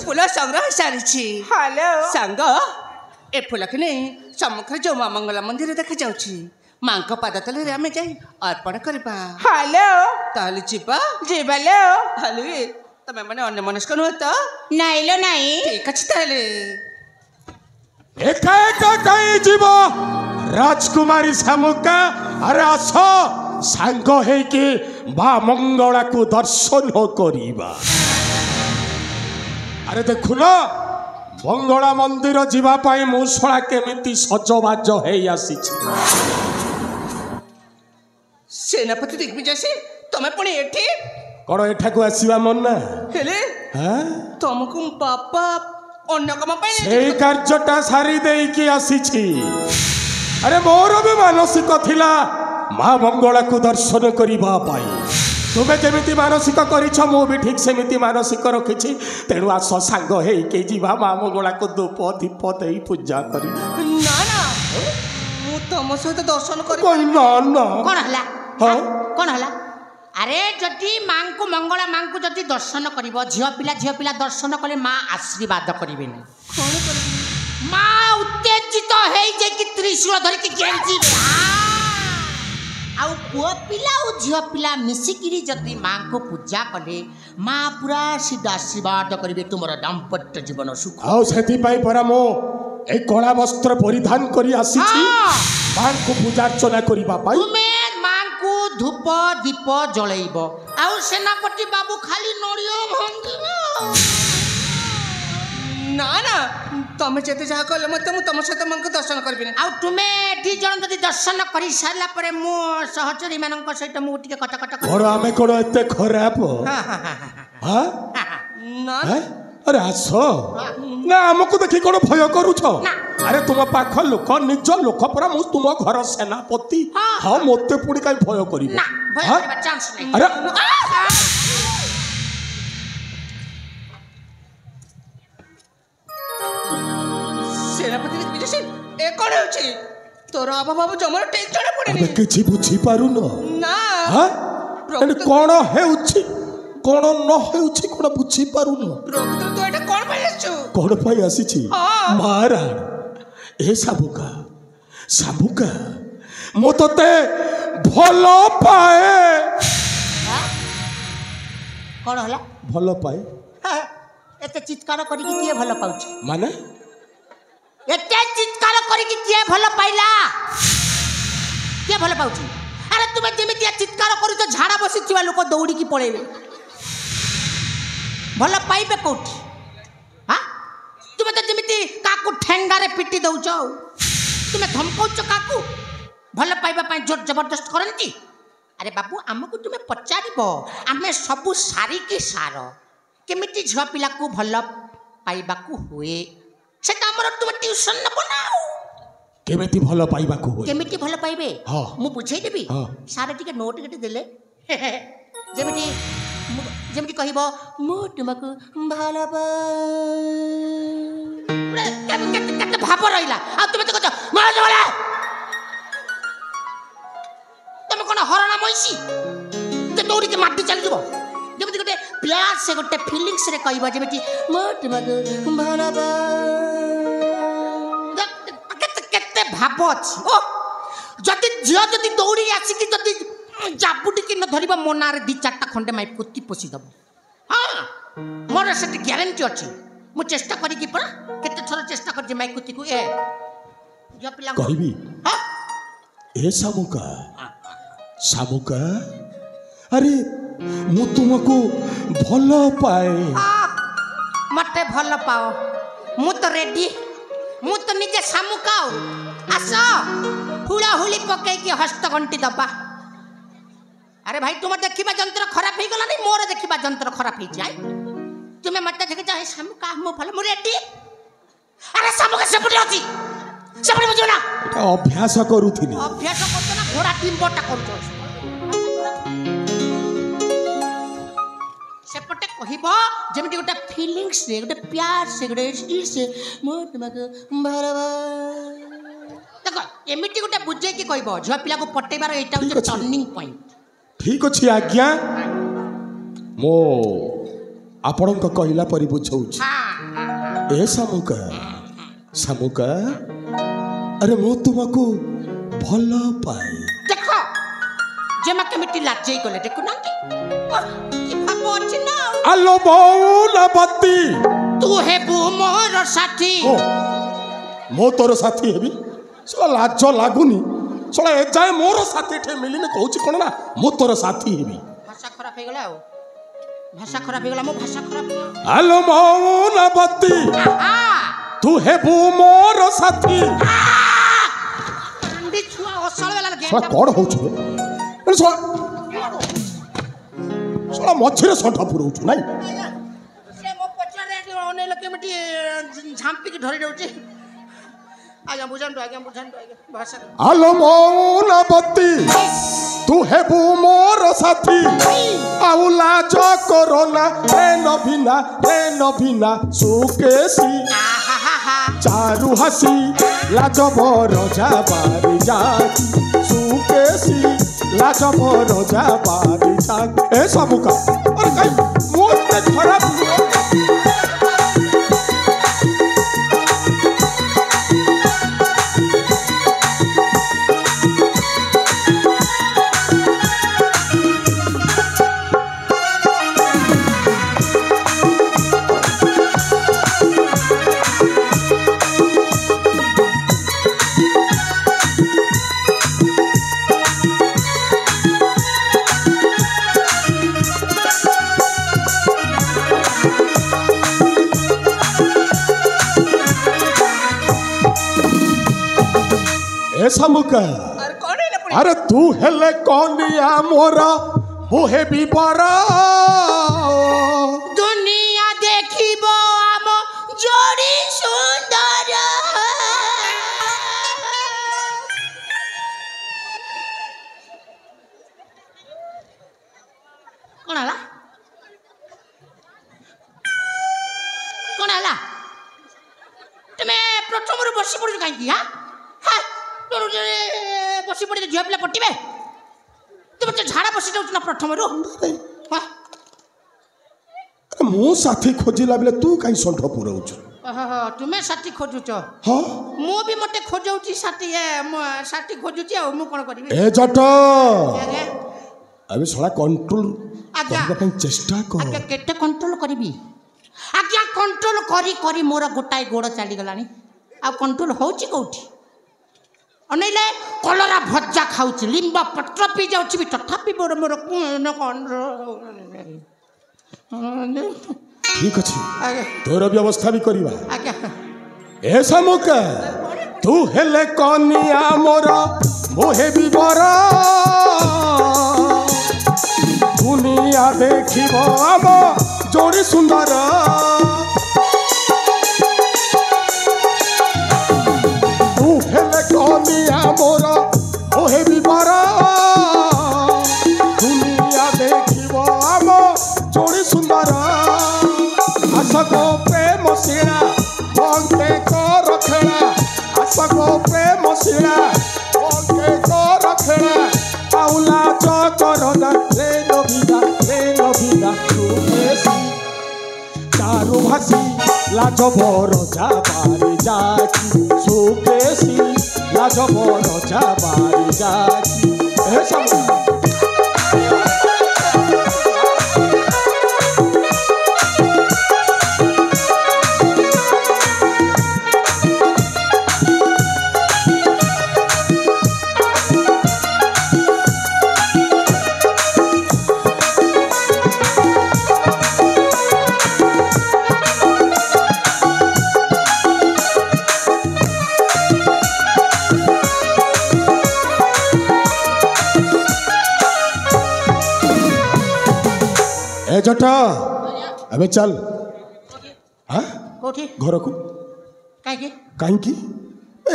फूल संग्रह सारी हेलो सांग ए फूल कि नहीं सम्मुख जो माँ मंगला मंदिर देखा जाऊँ माँ को पाद तले आम जा अर्पण करवा हेलो ताले जीवा जीवलो हाले तमे माने अन्य मनस्क नुह तो नाइलो नाइ ठीक अच्छी ताले एका एका कई जीव राजकुमारी शामुका अरे आस सांग है कि माँ मंगला को दर्शन करिबा अरे देखुन मंगला मंदिर जीवा पाई मुसला केमिति सजबाज है आसी सेनापति दिग्विजय से तमे पुणी एठी कौन एठा को आसीबा मन ना हेले हां तुमको बापा अन्य कम सेई कार्यटा सारी देई की आसीछि अरे मोर भी मानसिक थिला माँ मंगला को दर्शन करिबा पाई तुम्हें जमीती मानसिक करिछ मु भी ठीक सेमिति मानसिक रखिछि तेणु आस सांग हे के जीवा माँ मंगला को धूप दीप देई पूजा करी ना ना मु तुम सहित दर्शन कर कोई ना ना कौन हला हाँ? कौन हला अरे जदि माँ को मंगला माँ को जदि दर्शन करिवो झियो पिला दर्शन कले माँ आशीर्वाद करिवेनी कौन कर माँ उत्तेजित है जे कि त्रिशूल धरि कि गेंजी आउ पुओ पिला और झियो पिला मिसिकिरी जदि माँ को पूजा कले माँ पूरा सीधा आशीर्वाद करिवे तुमर दाम्पत्य जीवन सुख आउ सेति पाई परा मो ए कला वस्त्र परिधान करी आसीछि माँ को पूजा अर्चना करिबा पाई तुमे माँ को धूप दीप जलैब आउ सेनापति बाबू खाली नड़ियो भांगिबो ना ना तमे जेते जहा कहले मते मु तुम सहित मां को दर्शन करबिनी आउ तुमे दी जन जदि दर्शन करि सारला परे मु सहचरी मानक सहित मु टिके कट कट घर आमे कोन एते खराब हां ना अरे आस ना हमको देखी कौन भय करुछ अरे तुम पाख लोक निज लोक परा मु तुम घर सेनापति हाँ मते पुणी कहीं भय करी ना भय करबा चांस नहीं अरे सेनापति दिग्विजय से ए कोन होछि तोर अभाव जमर ठीक जणा पड़ेनी अबे किछि बुझी पारुन ना हां एने कोन हेउछि कोन न हेउछि कोन बुझी पारुन प्रभु तो एटा कोन भाई आछु कोन पाई आसीछि महाराज ए साबुका साबुका मो तते भलो पाए कोन हला भलो पाए एते चित्कार करी कि किए भलो पाउछ माने एते चित्कार करी कि किए भलो पाइला किए भलो पाउछ अरे तुमे जेमिति चित्कार करू तो झाड़ा बसी थिवा लोक दौड़ी की पळेबे भलो पाइबे कोठी हां तुमे तो जेमिति काकू ठेंगारे पिटी दउछ तुमे धमकाउछ काकू भलो पाइबा पई जोर जबरदस्त करंती अरे बाबू हमको तुमे पचारिबो आमे सबु सारी की सार केमिति झिया पिला को भलो पाइबा को हुए सेटा हमर तुमे ट्यूशन न बनाओ केमिति भलो पाइबा को हुए केमिति भलो पाइबे हां मु बुझाई देबी सारे टिके नोट केटे देले जेमिति जेमिति कहिबो मु तुमको भलो पाए केते भाव रहिला आ तुमे तो कहत मार जला तुमे कोन हरणा मैसी ते दौड़ी के माटी चल जबो जेमिति गोटे प्यार से गोटे फीलिंग्स रे कहबो जेमिति मु तुमको भलो केते केते भाव अछि ओ जति झियो जति दौड़ी आसी कि जति जाबुटी कि न धरिबा मोनारे दी चारटा खंडे माइ पुती पोसी दबो हां मोर सेति ग्यारंटी अछि मु चेष्टा करी कि परा केते थोर चेष्टा कर जे माइ कुती को ए जो पिला कहबी हां ए सामुका सामुका अरे मु तुमको भलो पाए मते भलो पाओ मु तो रेडी मु तो निजे सामुकाओ आसो हुला हुली पके कि हस्त घंटी दबा अरे भाई तुम देखिबा जंत्र खराब हो गला नहीं मोर देखिबा जंत्र खराब हो जाय तुमे मते देखे जा सामुका मु भलो मु रेडी अरे सामुका सेपटी अछि सेपटी बुझो ना अभ्यास करूथिनी अभ्यास करतो ना घोड़ा टिम्बटा करतो सेपटे कहबो जेमिति गोटे फीलिंग्स रे गोटे प्यार से गोटे स्टील से मो तुमको भरवा देखो एमिति गोटे बुझे कि कहबो झिया पिला को पटेबार एटा होचे टर्निंग पॉइंट ठीक अछि आज्ञा मो आपणक कहला परि बुझौछि हां ए शामुका शामुका अरे मु तुमको भल पाए देख जेमा केमिति लाजई गले देखु ना कि भाव अछि ना आलो बौलवती तू हे बु मोर साथी ओ मो तोर साथी हेबी सला लाज लागुनी सला ए जाय मोर साथी ठे मिलिने कहूची कोन ना मो तोर साथी हेबी भाषा खराब हो गला भाषा खराब हो गला मो भाषा खराब आलो बौलवती तू हेबू मोर साथी अंडी छुआ ओसळ वाला गेम सला कोड होछु रे सला सला मछरे सठा पुरौछु नाही से मो पचारे ओने लके मटी झांपी की धरि दउची आज्ञा बुझान भाषा आलो मौलवती तू हेबू मोर साथी आउ लाज करोना रे नभिना सुकेसी चारु हसी लाज बरजा बारी जाकी सुकेसी लाज बरजा बारी जाकी ए सबका अरे काई मोते खराब शामुका अरे तू हेले कनिया मोर बुहे बिबर दुनिया देखिबो आम जोड़ी सुंदर कोन आला तुम्हें प्रथम बसी पड़ कहीं हाँ बसी पड़े झील पिला पटिबे तुम तो झाड़ा बसी जाऊँ ना प्रथम मो साथी खोजिला बेले तू कहीं सठ पुराउछु तुम्हें साथी खोजुच हाँ मु भी मते खोजौची साथी साथी खोजुची आ मु कोन करबी ए जट अबे सला कंट्रोल करबा ପାଇଁ चेष्टा कर आज्ञा केते कंट्रोल करबी आज्ञा कंट्रोल करी करी मोर गोटाई गोड़ चली गलानी आ कंट्रोल होची कोठी अनैले कलरा भज्जा खाऊची लिंबा पत्र पी जाऊची भी तथापि मोर मोर कोन ठीक अछि तोर व्यवस्था भी करबा आज्ञा ए शामुका तू हेले कनिया मोर मोहे बिबर दुनिया देखिब आम जोड़ी सुंदर तू हेले कनिया मोर मोहे बिबर दुनिया देखिब आम जोड़ी सुंदर आसको प्रेम शिणा बंके कर खेला आसको प्रेम शिणा बंके कर खेला पाउला चकरना रे नभिना सुकेसी चारु भासी लाज बरजा बारी जाकी सुकेसी लाज बरजा बारी जाकी ए सब ए जटा अबे चल हाँ घर को कहीं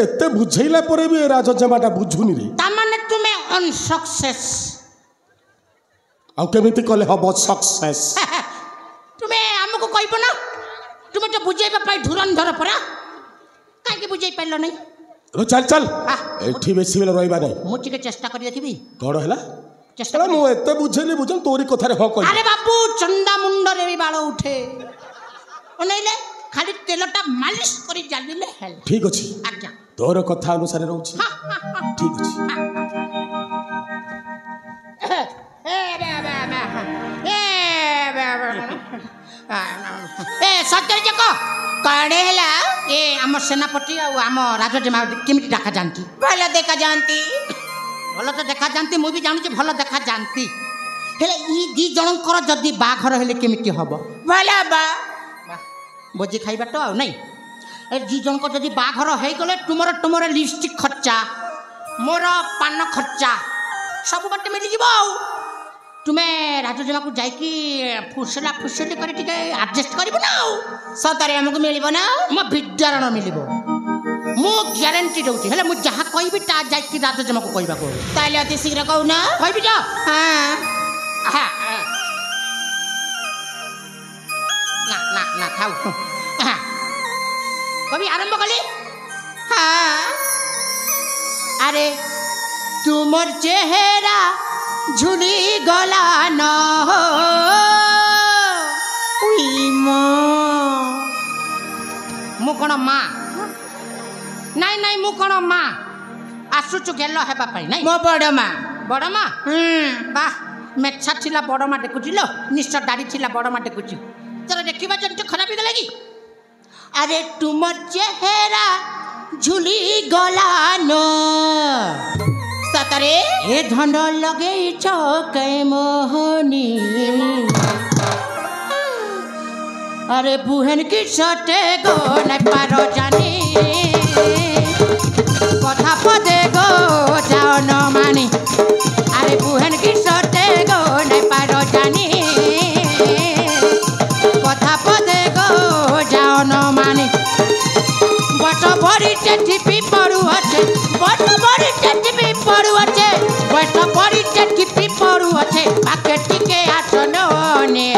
एते बुझेला परे भी राजजमाटा बुझुनी रे तामाने तुमे अनसक्सेस आ केमिति कले हबो सक्सेस तुमे हमको कहबो ना तुमे तो बुझेबा पाई धुरंधर परा काहे के बुझेई पाइलो नै रो चल चल एठी बेसी बेला रहबा नै मु टिके चेष्टा करि देखिबी कोड हैला चेष्टा मु एते बुझेली बुझन तोरी कथारे ह कहि अरे बाबू चंदा मुंडरे भी बाळ उठे ओनैले खाली तेलटा मालिश करी जालिले हेल ठीक अछि आज्ञा तोर कथा अनुसार रहउछि ठीक अछि ए सत्य जक कणे हला ए आम सेनापति आम राजजेमा केमिति देखा जानती भल देखा जानती भल तो देखा जानती मु भी जानुची भल देखा जानती हेले ई दी जनकर जदी बाघर हेले केमिति हबो भला बा बोजी खाइबा तो आ नहीं ए दी जनकर जदी बाघर हे गले तुमर लिपस्टिक खर्चा मोर पान खर्चा सब बाटे मिली जीवो तुमे राजजेमा को जाई की फुसला फुसली करी टिके एडजस्ट करिबो ना सतरे हमको मिलिबो ना म विद्यारण मिलिबो मु ग्यारंटी दउची हेले मु जहा कहबी ता जाई की राजजेमा को कहबा को ताले अति शीघ्र कहू ना कहबी जा हां हाँ ना ना ना खाऊ हाँ कभी आरंभ कली हाँ अरे तुमर चेहरा झुली गला न मु कौन माँ नहीं नहीं मु कौन माँ आसुचु गेल हेबा पाई नहीं मो बड़ मां बड़ माँ वाह मेछा थिला बड़ माँ देखुची लो निश्चय दाढ़ी थिला बड़ माँ देखुची चलो देखिबा जंतु खराब गला की अरे तुमर चेहरा झुली गला न सतरे ए धन लगे चौके मोहनी अरे बुहन की सटे गो न पारो जानी कथा पदे गो जाओ न मानी अरे बुहन की सटे गो न पारो जानी कथा पदे गो जाओ न मानी बट भरी टिपी पड़ू अच्छे बट भरी टिपी पड़ू अच्छे बट भरी टिपी पड़ू अच्छे बाके टिके आसनो ने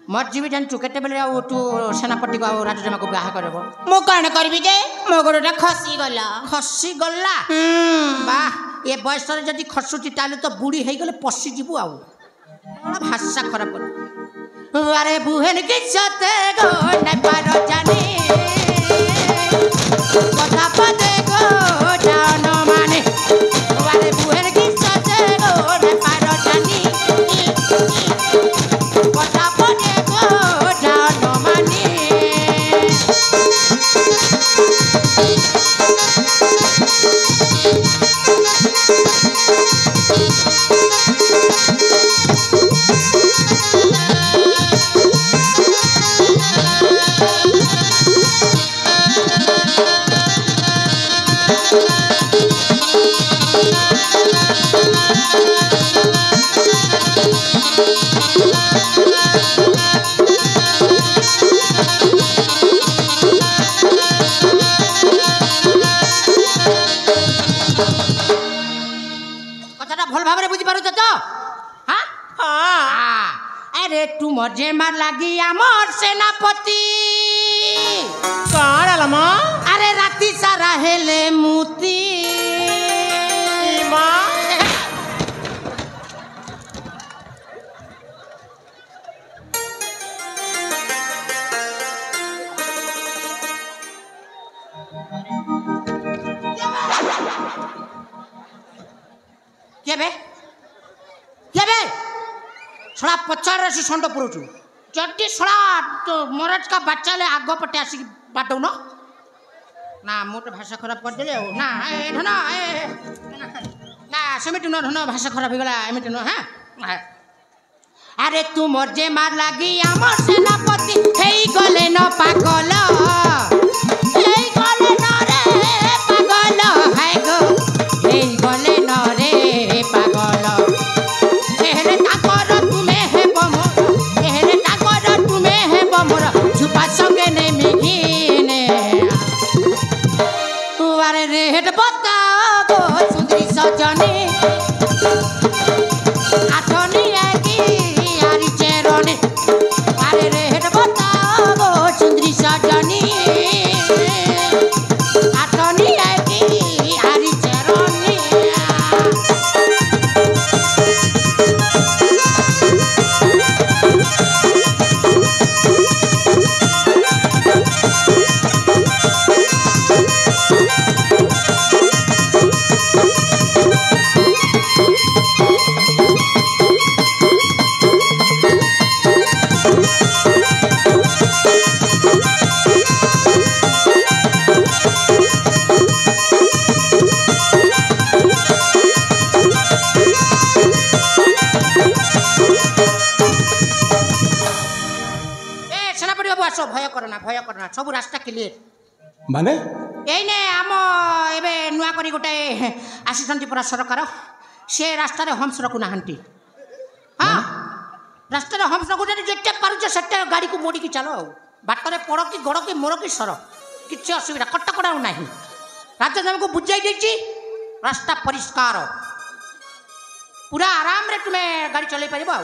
मर्जी भी जानचु केते बेले तू सेनापति को राजजेमा को ब्याह करबो मो कण करबी जे मो गोडटा खसी गला खसी गला वाह ए बयस रे जदी खसुची ताले तो बुढ़ी हे गले पसी जीबू आउ भाषा खराब कर अरे बुहन के सते गो न पारो जानी कथा पदे गो जान माने अरे बुहन के सते गो न पारो जानी कथा पदे गो जान माने अरे तू मजे मार लगी आमर सेनापति कण लमा अरे राती सारा हेले मुती केबे छड़ा पचार से संड पुरुचु जड्डी छड़ा तो मरज का बच्चा ले आगो पटे आसी बाटौ न ना मोटे भाषा खराब कर देले ना ए धन ए ना समिति न धन भाषा खराब हो गला एमिति न हां अरे तू मोर जे मार लागी हमर सेनापति हेई गले न पागल हेई गले न रे पागल हाय गो हेई गले न रे पागल एहरे ताकर तुम्हें है बमोर एहरे ताकर तुम्हें है बमोर छुपा संगे ने मिघिने अरे रेट बता गो सुंदरी सजनी आठनी आकी आरी चेरोने अरे रेट बता गो सुंदरी सजनी आस भय करना सब रास्ता क्लियर माने एने आम एबे नुआ करी गोटे आसीचंती पुरा सरकार से रास्ता रे हम्स रखु नाहंती हां रास्ता रे हम्स रखु जेते पारुछ सेते गाड़ी को मोड़ी की चलो बाटरे पड़ की गड़ की मोर की सर किसी असुविधा कटकड़ा नहीं राजा को बुझाई देछि रास्ता परिष्कार पूरा आराम रे तुम्हें गाड़ी चलाई परिबो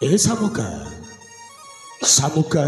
ए सामुका सामुका